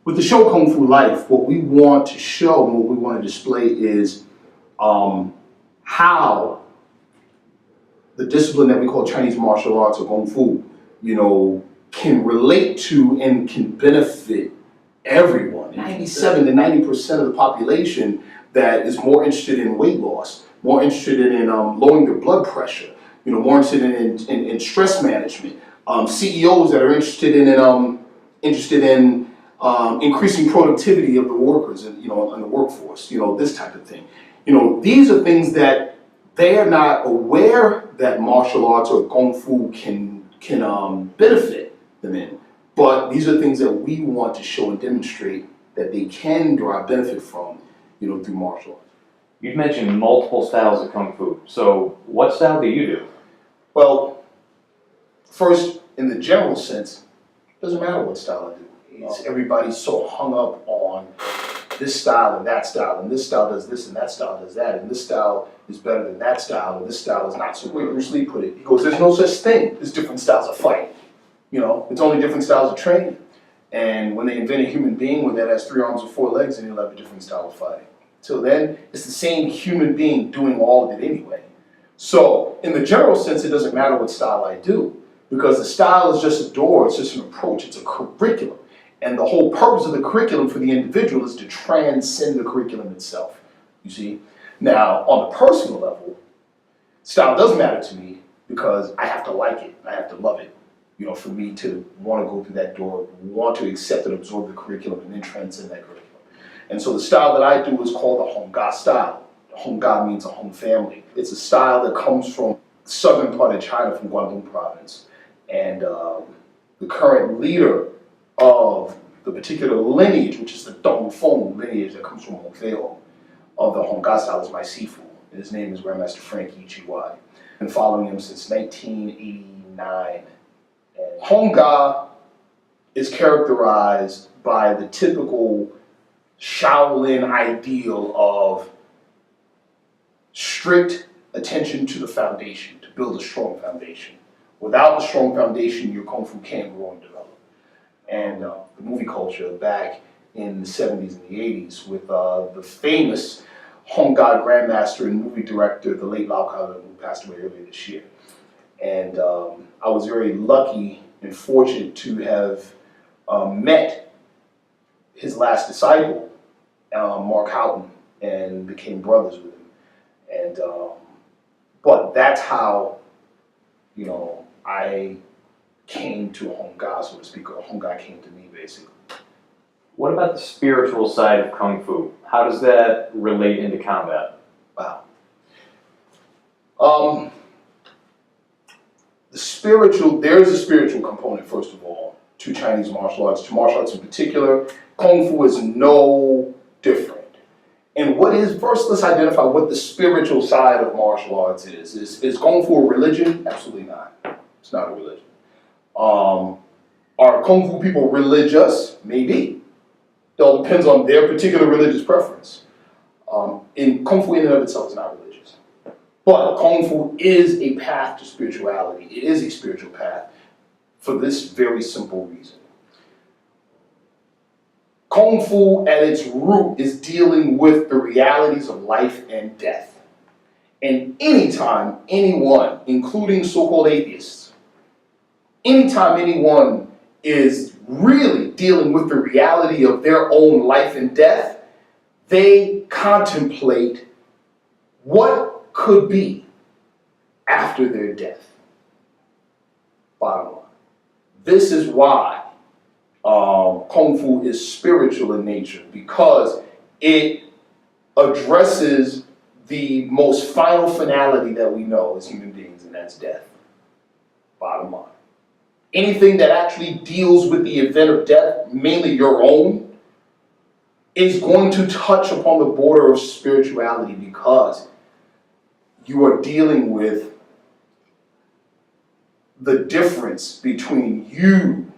with the show Kung Fu Life, what we want to show and what we want to display is how the discipline that we call Chinese martial arts or kungfu, can relate to and can benefit everyone. 97 to 90% of the population that is more interested in weight loss, more interested in lowering their blood pressure, more interested in stress management. CEOs that are interested in increasing productivity of the workers and in the workforce, this type of thing. These are things that they are not aware that martial arts or kung fu can benefit them in. But these are things that we want to show and demonstrate that they can derive benefit from, through martial arts. You've mentioned multiple styles of Kung Fu. So what style do you do? Well, first, in the general sense, it doesn't matter what style I do. Everybody's so hung up on this style and that style, and this style does this and that style does that, and this style is better than that style, and this style is not so great. Bruce Lee put it. He goes, there's no such thing as different styles of fighting. It's only different styles of training. And when they invent a human being that has 3 arms and 4 legs, then he'll have a different style of fighting. Till then, it's the same human being doing all of it anyway. So, in the general sense, it doesn't matter what style I do, because the style is just a door, it's just an approach, it's a curriculum. And the whole purpose of the curriculum for the individual is to transcend the curriculum itself, you see? Now, on the personal level, style does matter to me because I have to like it, I have to love it. For me to want to go through that door, want to accept and absorb the curriculum and then transcend that curriculum. And so the style that I do is called the Hongga style. Hongga means a Hong family. It's a style that comes from the southern part of China, from Guangdong province. And the current leader of the particular lineage, which is the Dongfeng lineage that comes from Hongfei of the Hongga style, is my Sifu. And his name is Grandmaster Frank Yichi. I've been following him since 1989. And Hongga is characterized by the typical Shaolin ideal of strict attention to the foundation, to build a strong foundation. Without a strong foundation, your Kung Fu can't grow and develop. And the movie culture back in the 70s and the 80s with the famous Hongga Grandmaster and movie director, the late Lau Kar-leung, who passed away earlier this year. And I was very lucky and fortunate to have met his last disciple, Mark Houghton, and became brothers with him. And but that's how, I came to Hongga, so to speak, or Hongga came to me, basically. What about the spiritual side of Kung Fu? How does that relate into combat? Wow. There's a spiritual component, first of all, to Chinese martial arts, to martial arts in particular. Kung Fu is no different. And first let's identify what the spiritual side of martial arts is. Is Kung Fu a religion? Absolutely not. It's not a religion. Are Kung Fu people religious? Maybe. It all depends on their particular religious preference. In Kung Fu in and of itself is not religious. But Kung Fu is a path to spirituality. It is a spiritual path for this very simple reason. Kung Fu at its root is dealing with the realities of life and death. And anytime anyone, including so-called atheists, anytime anyone is really dealing with the reality of their own life and death, they contemplate what could be after their death. Bottom line. This is why Kung Fu is spiritual in nature, because it addresses the most final finality that we know as human beings, and that's death. Bottom line. Anything that actually deals with the event of death, mainly your own, is going to touch upon the border of spirituality, because you are dealing with the difference between you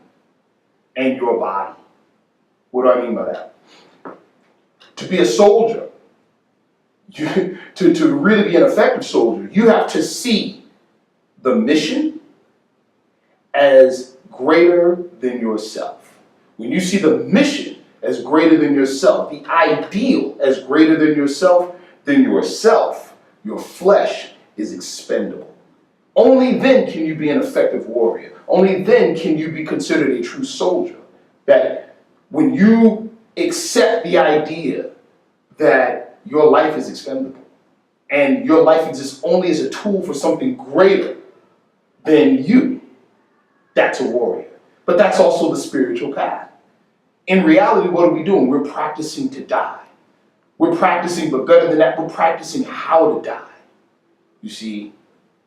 and your body. What do I mean by that? To be a soldier, to really be an effective soldier, you have to see the mission as greater than yourself. When you see the mission as greater than yourself, the ideal as greater than yourself, then yourself, your flesh, is expendable. Only then can you be an effective warrior. Only then can you be considered a true soldier. That when you accept the idea that your life is expendable and your life exists only as a tool for something greater than you, that's a warrior. But that's also the spiritual path. In reality, what are we doing? We're practicing to die. We're practicing, but better than that, we're practicing how to die. You see,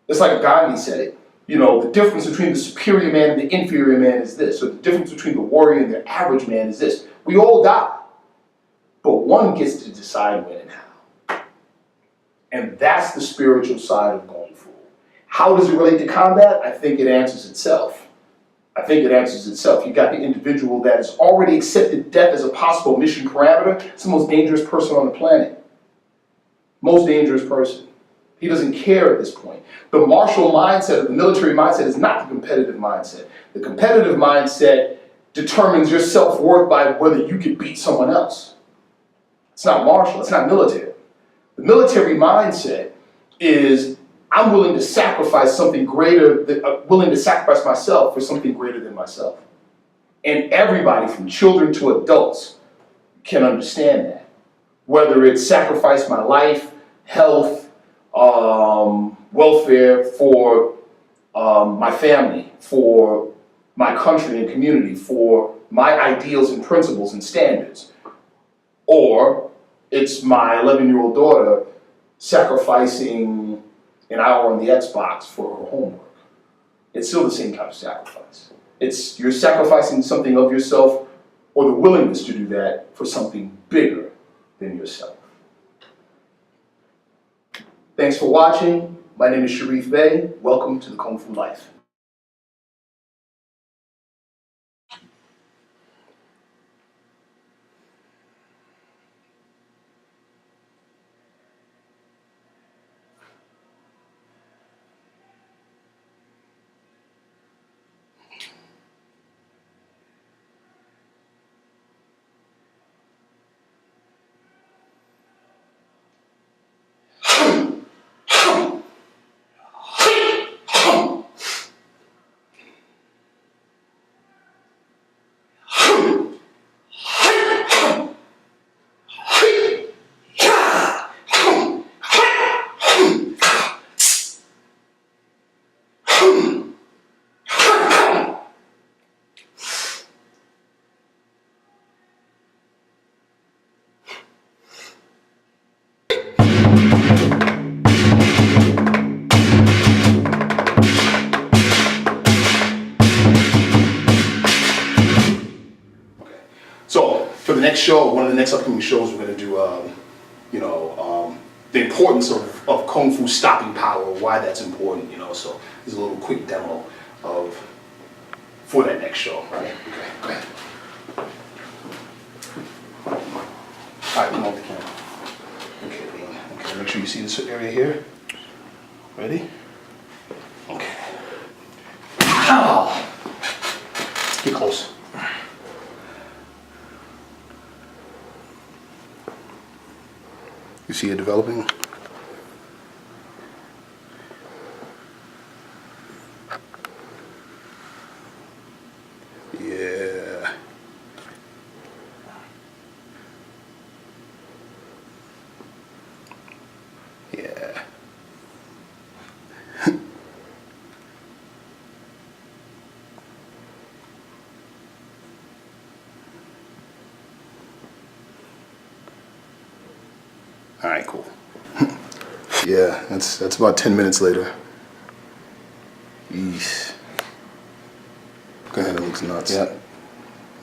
it's like Gandhi said it. You know, the difference between the superior man and the inferior man is this, or the difference between the warrior and the average man is this. We all die, but one gets to decide when and how. And that's the spiritual side of gōngfu. How does it relate to combat? I think it answers itself. You got the individual that has already accepted death as a possible mission parameter. It's the most dangerous person on the planet. Most dangerous person. He doesn't care at this point. The martial mindset, or the military mindset, is not the competitive mindset. The competitive mindset determines your self-worth by whether you can beat someone else. It's not martial, it's not military. The military mindset is, I'm willing to sacrifice something greater, willing to sacrifice myself for something greater than myself. And everybody, from children to adults, can understand that. Whether it's sacrifice my life, health, welfare for my family, for my country and community, for my ideals and principles and standards. Or it's my 11-year-old daughter sacrificing an hour on the Xbox for her homework. It's still the same type of sacrifice. It's you're sacrificing something of yourself or the willingness to do that for something bigger than yourself. Thanks for watching. My name is Sharif Bey. Welcome to the Kung Fu Life. For the next show, one of the next upcoming shows, we're going to do, the importance of Kung Fu stopping power, why that's important, so there's a little quick demo for that next show, right? Okay, go ahead. All right, come on the camera. Okay, make sure you see this area here. Ready? Okay. Ow! Get close. You see it developing? Yeah. Yeah. All right, cool. Yeah, that's about 10 minutes later. Yeesh. Go ahead, it looks nuts. Yeah.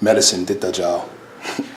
Medicine did the job.